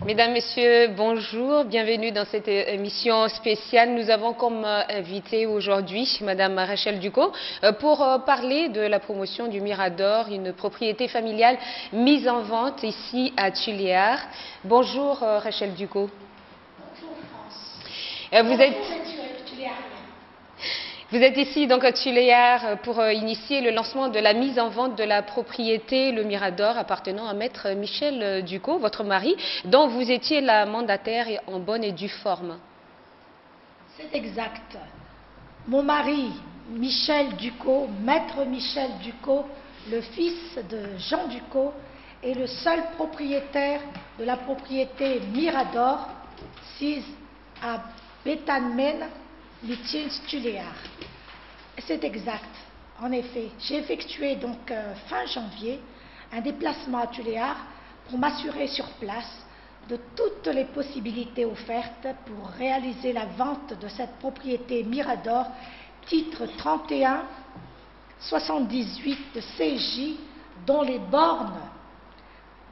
Mesdames, Messieurs, bonjour, bienvenue dans cette émission spéciale. Nous avons comme invité aujourd'hui Madame Rachel Ducot pour parler de la promotion du Mirador, une propriété familiale mise en vente ici à Tuléar. Bonjour Rachel Ducot. Bonjour France. Vous êtes ici donc à Tuléar pour initier le lancement de la mise en vente de la propriété Le Mirador appartenant à Maître Michel Ducot, votre mari, dont vous étiez la mandataire en bonne et due forme. C'est exact. Mon mari, Michel Ducot, Maître Michel Ducot, le fils de Jean Ducot, est le seul propriétaire de la propriété Mirador, sise à Bétanmen, Tuléar. C'est exact. En effet, j'ai effectué donc fin janvier un déplacement à Tuléar pour m'assurer sur place de toutes les possibilités offertes pour réaliser la vente de cette propriété Mirador, titre 31 78 de CJ, dont les bornes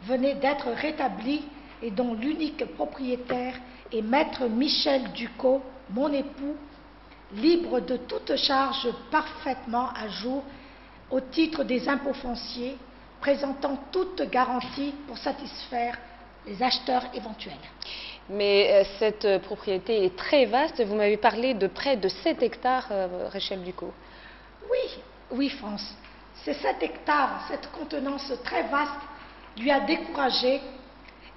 venaient d'être rétablies et dont l'unique propriétaire est Maître Michel Ducot, mon époux, libre de toute charge, parfaitement à jour au titre des impôts fonciers, présentant toute garantie pour satisfaire les acheteurs éventuels. Mais cette propriété est très vaste. Vous m'avez parlé de près de 7 hectares, Rachel Ducot. Oui, France. Ces 7 hectares, cette contenance très vaste, lui a découragé,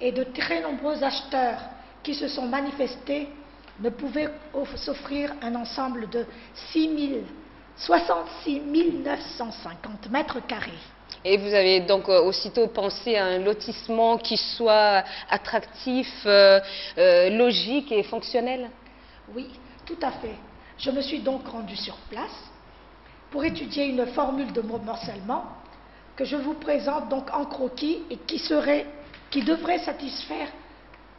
et de très nombreux acheteurs qui se sont manifestés ne pouvaient s'offrir un ensemble de 66 950 mètres carrés. Et vous avez donc aussitôt pensé à un lotissement qui soit attractif, logique et fonctionnel? Oui, tout à fait. Je me suis donc rendue sur place pour étudier une formule de morcellement que je vous présente donc en croquis et qui devrait satisfaire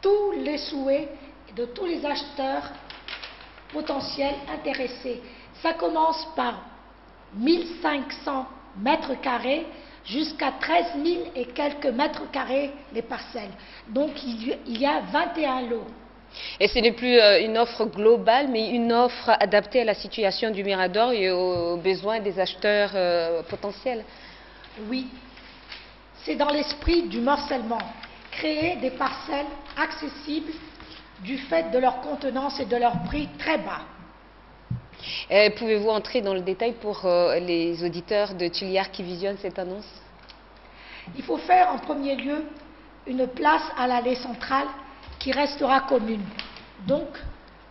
tous les souhaits de tous les acheteurs potentiels intéressés. Ça commence par 1500 mètres carrés jusqu'à 13 000 et quelques mètres carrés les parcelles. Donc il y a 21 lots. Et ce n'est plus une offre globale, mais une offre adaptée à la situation du Mirador et aux besoins des acheteurs potentiels. Oui, c'est dans l'esprit du morcellement. Créer des parcelles accessibles du fait de leur contenance et de leur prix très bas. Pouvez-vous entrer dans le détail pour les auditeurs de Tuléar qui visionnent cette annonce? Il faut faire en premier lieu une place à l'allée centrale qui restera commune. Donc,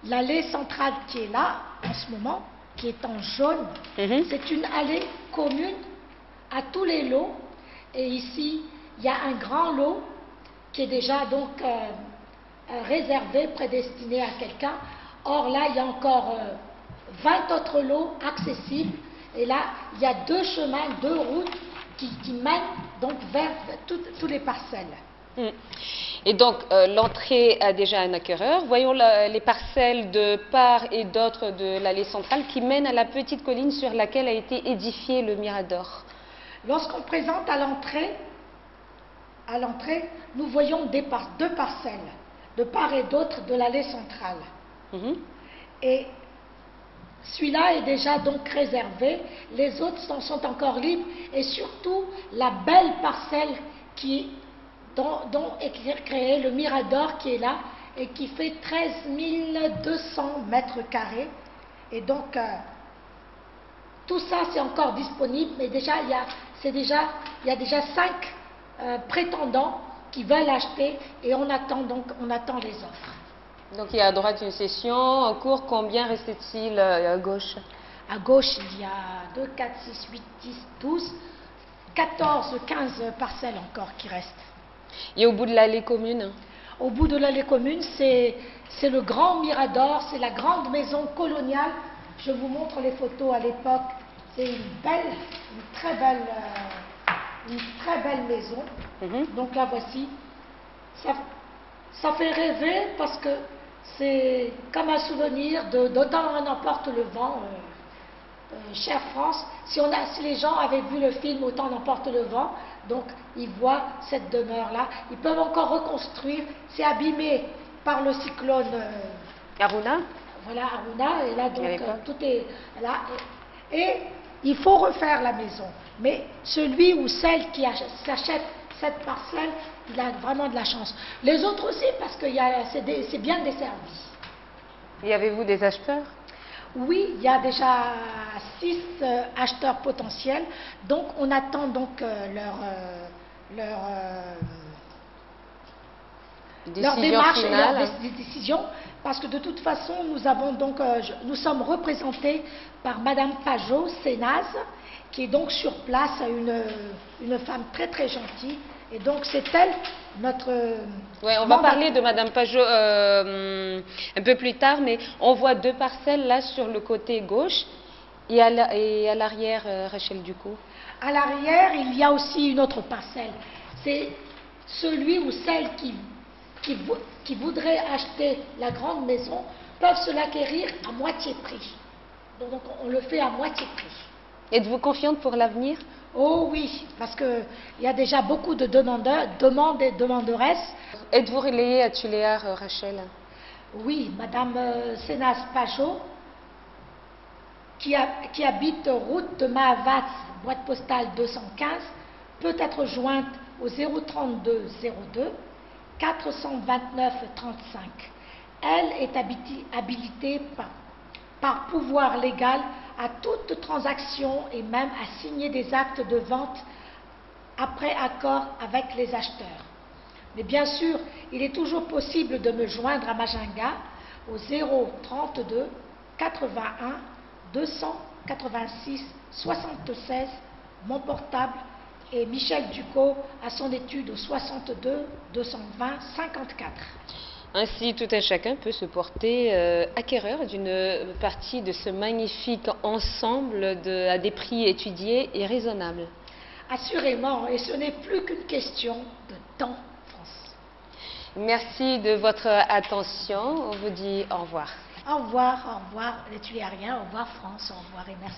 l'allée centrale qui est là, en ce moment, qui est en jaune, c'est une allée commune à tous les lots. Et ici, il y a un grand lot qui est déjà donc réservé, prédestiné à quelqu'un. Or là, il y a encore 20 autres lots accessibles. Et là, il y a 2 chemins, 2 routes qui mènent donc vers toutes les parcelles. Et donc, l'entrée a déjà un acquéreur. Voyons les parcelles de part et d'autre de l'allée centrale qui mènent à la petite colline sur laquelle a été édifié le Mirador. Lorsqu'on présente à l'entrée, nous voyons 2 parcelles, de part et d'autre de l'allée centrale. Et celui-là est déjà donc réservé, les autres sont encore libres, et surtout la belle parcelle dont est créé le Mirador qui est là et qui fait 13 200 mètres carrés. Et donc, tout ça c'est encore disponible, mais déjà il y a déjà 5 prétendants qui veulent acheter et on attend les offres. Donc il y a à droite une session en cours. Combien restait-il à gauche? À gauche, il y a 2, 4, 6, 8, 10, 12, 14, 15 parcelles encore qui restent. Et au bout de l'allée commune? Au bout de l'allée commune, c'est le grand Mirador, c'est la grande maison coloniale. Je vous montre les photos à l'époque. C'est une très belle maison. Donc la voici. Ça fait rêver parce que c'est comme un souvenir d'Autant en emporte le vent, chère France. Si les gens avaient vu le film Autant en emporte le vent Donc, ils voient cette demeure-là. Ils peuvent encore reconstruire. C'est abîmé par le cyclone Aruna? voilà, Aruna. Et là, donc, tout est là. Et il faut refaire la maison. Mais celui ou celle qui s'achète cette parcelle, il a vraiment de la chance. Les autres aussi, parce que c'est bien desservi. Y avez-vous des acheteurs? Oui, il y a déjà 6 acheteurs potentiels. Donc, on attend donc leur démarche et leur décision, parce que de toute façon, nous avons donc, nous sommes représentés par Madame Pajot Sénaz, qui est donc sur place, une femme très très gentille, et donc c'est elle notre... Oui, on va parler de Madame Pajot un peu plus tard, mais on voit 2 parcelles là sur le côté gauche et à l'arrière, Rachel Ducot. À l'arrière, il y a aussi une autre parcelle. C'est celui ou celle qui voudrait acheter la grande maison peuvent se l'acquérir à moitié prix. Donc on le fait à moitié prix. Êtes-vous confiante pour l'avenir? Oh oui, parce qu'il y a déjà beaucoup de demandes et demanderesses. Êtes-vous relayée à Tuléar, Rachel? Oui, Madame Sénaz Pajot, qui habite route de Mahavat, boîte postale 215, peut être jointe au 032 02 429 35. Elle est habilitée par pouvoir légal à toute transaction et même à signer des actes de vente après accord avec les acheteurs. Mais bien sûr, il est toujours possible de me joindre à Majinga au 032 81 286 76, mon portable, et Michel Ducot à son étude au 62 220 54. Ainsi, tout un chacun peut se porter acquéreur d'une partie de ce magnifique ensemble à des prix étudiés et raisonnables. Assurément, et ce n'est plus qu'une question de temps, France. Merci de votre attention. On vous dit au revoir. Au revoir les Tuléariens, au revoir France, au revoir et merci.